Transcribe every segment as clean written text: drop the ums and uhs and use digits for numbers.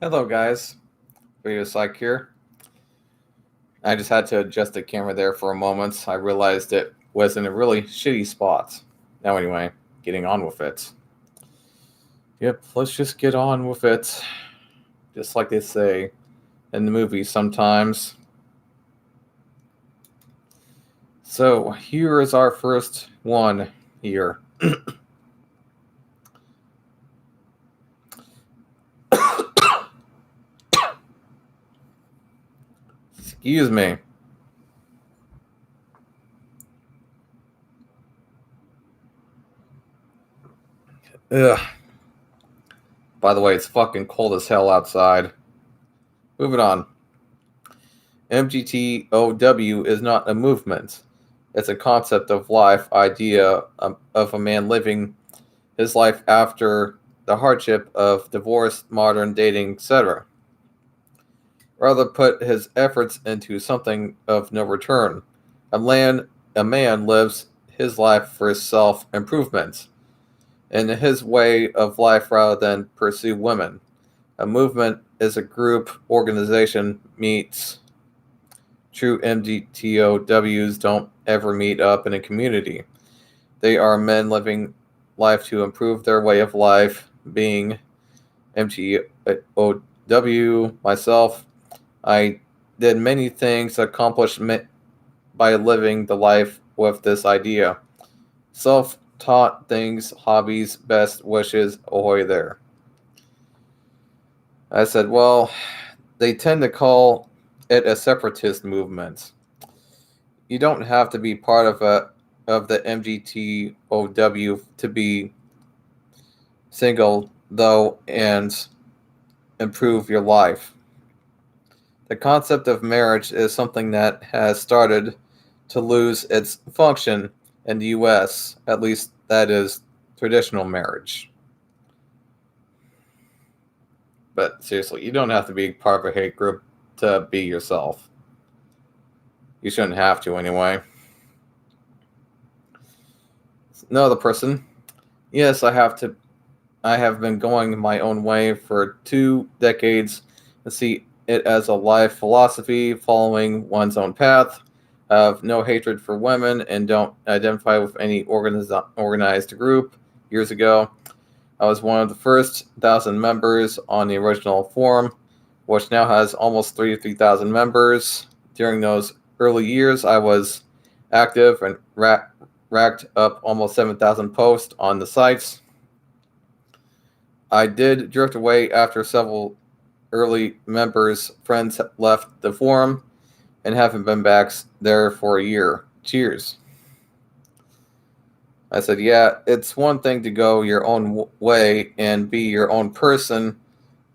Hello, guys. Video Psych here. I just had to adjust the camera there for a moment. I realized it was in a really shitty spot. Now, anyway, getting on with it. Yep, let's just get on with it. Just like they say in the movies sometimes. So, here is our first one here. Excuse me. Ugh. By the way, it's fucking cold as hell outside. Moving on. MGTOW is not a movement. It's a concept of life, idea of a man living his life after the hardship of divorce, modern dating, etc. Rather put his efforts into something of no return. A man lives his life for self-improvement in his way of life rather than pursue women. A movement is a group organization meets. True MGTOWs don't ever meet up in a community. They are men living life to improve their way of life. Being MGTOW myself, I did many things accomplished by living the life with this idea. Self-taught things, hobbies, best wishes, ahoy there. I said, well, they tend to call it a separatist movement. You don't have to be part of the MGTOW to be single, though, and improve your life. The concept of marriage is something that has started to lose its function in the US, at least that is traditional marriage. But seriously, you don't have to be part of a hate group to be yourself. You shouldn't have to anyway. Another person. Yes, I have been going my own way for 2 decades and see it as a life philosophy, following one's own path, have no hatred for women, and don't identify with any organized group. Years ago, I was one of the first 1,000 members on the original forum, which now has almost 33,000 members. During those early years, I was active and racked up almost 7,000 posts on the sites. I did drift away after several early members' friends left the forum and haven't been back there for a year. Cheers. I said, yeah, it's one thing to go your own way and be your own person,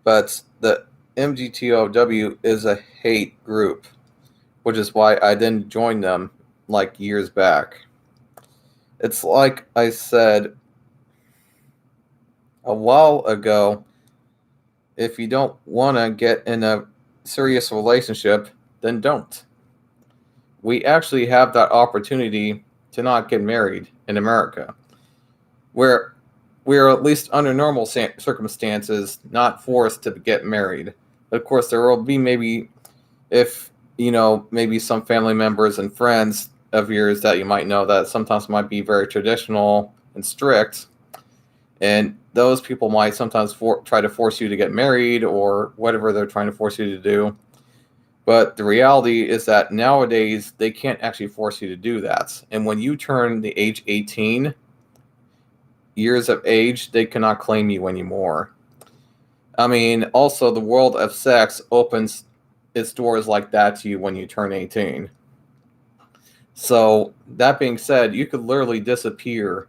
but the MGTOW is a hate group, which is why I didn't join them like years back. It's like I said a while ago, if you don't want to get in a serious relationship, then don't. We actually have that opportunity to not get married in America, where we are, at least under normal circumstances, not forced to get married. Of course, there will be maybe, if maybe some family members and friends of yours that you might know that sometimes might be very traditional and strict, and those people might sometimes try to force you to get married or whatever they're trying to force you to do. But the reality is that nowadays they can't actually force you to do that. And when you turn the age 18 years of age, they cannot claim you anymore. I mean, also the world of sex opens its doors like that to you when you turn 18. So that being said, you could literally disappear.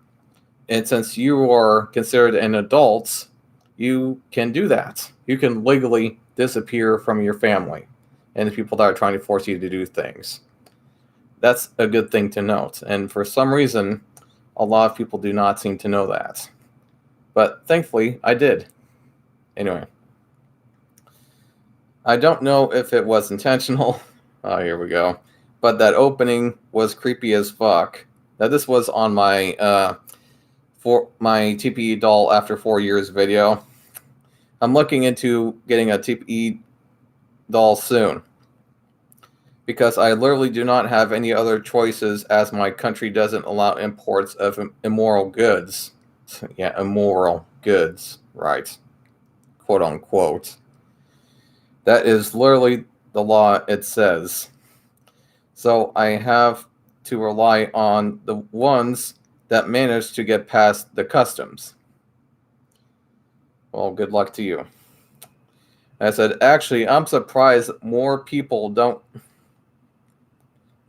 And since you are considered an adult, you can do that. You can legally disappear from your family and the people that are trying to force you to do things. That's a good thing to note. And for some reason, a lot of people do not seem to know that. But thankfully, I did. Anyway. I don't know if it was intentional. Oh, here we go. But that opening was creepy as fuck. Now, this was on my for my TPE doll after 4 years video. I'm looking into getting a TPE doll soon, because I literally do not have any other choices, as my country doesn't allow imports of immoral goods. Yeah, immoral goods, right? Quote unquote. That is literally the law, it says. So I have to rely on the ones that manage to get past the customs. Well, good luck to you. I said, actually, I'm surprised more people don't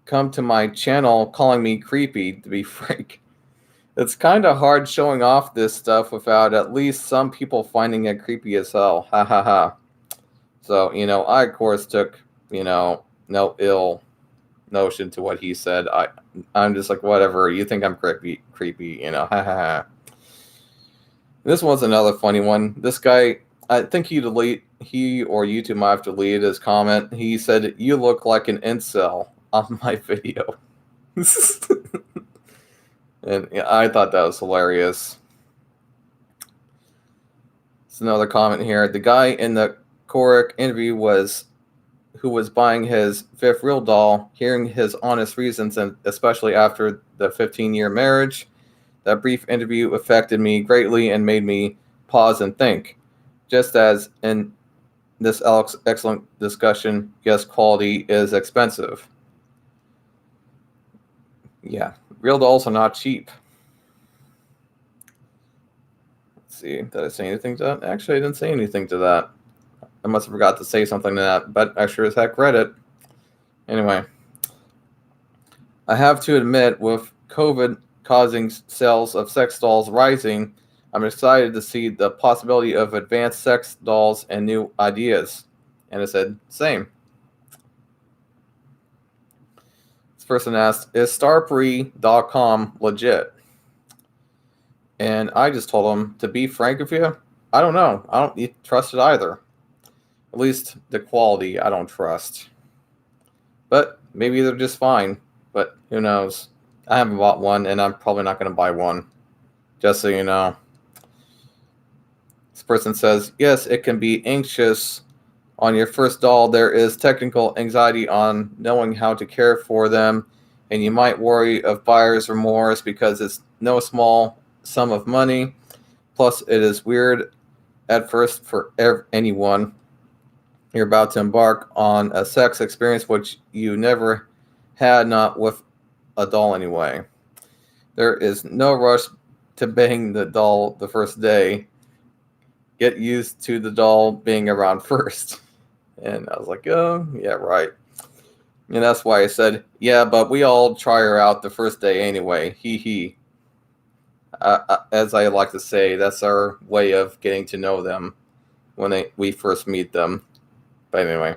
come to my channel calling me creepy, to be frank. It's kind of hard showing off this stuff without at least some people finding it creepy as hell. Ha ha ha. So, I, of course, took, no ill notion to what he said. I'm just like, whatever. You think I'm creepy, ha ha ha. This one's another funny one. This guy, I think he or YouTube might have deleted his comment. He said, "You look like an incel," on my video. And I thought that was hilarious. It's another comment here. The guy in the Korik interview who was buying his fifth real doll, hearing his honest reasons, and especially after the 15-year marriage. That brief interview affected me greatly and made me pause and think. Just as in this excellent discussion, yes, quality is expensive. Yeah, real dolls are not cheap. Let's see, did I say anything to that? Actually, I didn't say anything to that. I must have forgot to say something to that, but I sure as heck read it. Anyway, I have to admit, with COVID causing sales of sex dolls rising, I'm excited to see the possibility of advanced sex dolls and new ideas. And I said, same. This person asked, is starpree.com legit? And I just told him, to be frank with you, I don't know. I don't trust it either. At least the quality I don't trust. But maybe they're just fine. But who knows? I haven't bought one, and I'm probably not going to buy one. Just so you know. This person says, yes, it can be anxious on your first doll. There is technical anxiety on knowing how to care for them, and you might worry of buyer's remorse because it's no small sum of money. Plus, it is weird at first for anyone. You're about to embark on a sex experience which you never had, not with a doll anyway. There is no rush to bang the doll the first day. Get used to the doll being around first. And I was like, oh, yeah, right. And that's why I said, yeah, but we all try her out the first day anyway. Hee hee. As I like to say, that's our way of getting to know them when we first meet them. But anyway.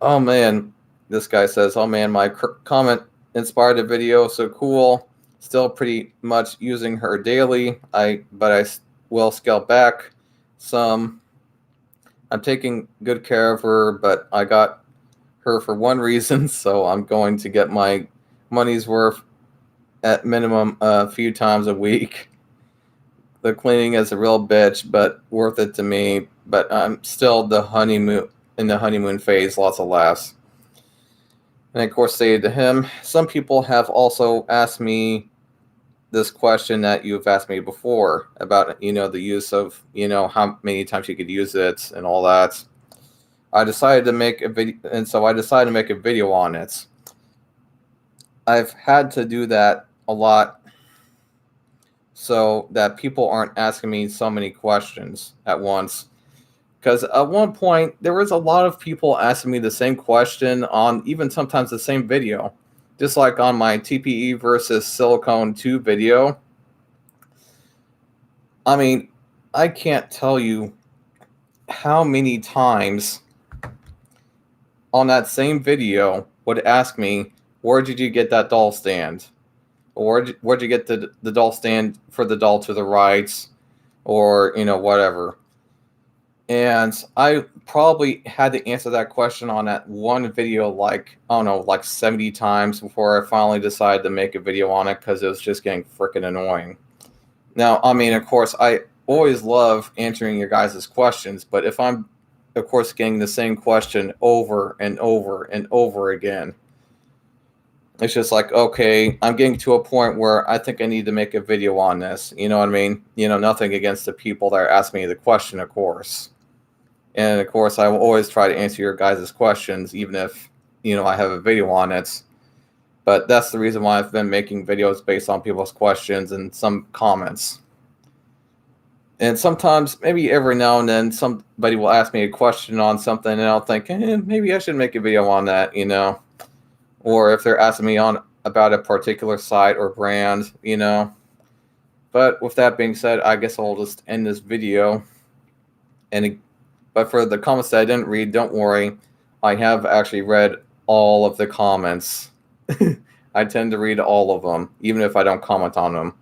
Oh, man. This guy says, oh, man, my comment inspired the video. So cool. Still pretty much using her daily. But I will scale back some. I'm taking good care of her, but I got her for one reason, so I'm going to get my money's worth at minimum a few times a week. The cleaning is a real bitch, but worth it to me. But I'm still in the honeymoon phase, lots of laughs. And of course, stated to him, some people have also asked me this question that you've asked me before about, the use of, how many times you could use it and all that. I decided to make a video, and so I decided to make a video on it. I've had to do that a lot so that people aren't asking me so many questions at once. Because at one point, there was a lot of people asking me the same question on even sometimes the same video. Just like on my TPE versus Silicone 2 video. I mean, I can't tell you how many times on that same video would ask me, where did you get that doll stand? Or where'd you get the doll stand for the doll to the right? Or, whatever. And I probably had to answer that question on that one video like 70 times before I finally decided to make a video on it because it was just getting freaking annoying. Now, I mean, of course, I always love answering your guys' questions, but if I'm, of course, getting the same question over and over and over again, it's just like, okay, I'm getting to a point where I think I need to make a video on this. You know what I mean? Nothing against the people that are asking me the question, of course. And of course, I will always try to answer your guys' questions, even if, I have a video on it. But that's the reason why I've been making videos based on people's questions and some comments. And sometimes, maybe every now and then, somebody will ask me a question on something, and I'll think, maybe I should make a video on that, Or if they're asking me about a particular site or brand, But with that being said, I guess I'll just end this video. But for the comments that I didn't read, don't worry. I have actually read all of the comments. I tend to read all of them, even if I don't comment on them.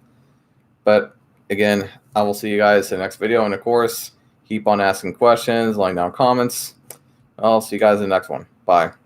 But again, I will see you guys in the next video. And of course, keep on asking questions, laying down comments. I'll see you guys in the next one. Bye.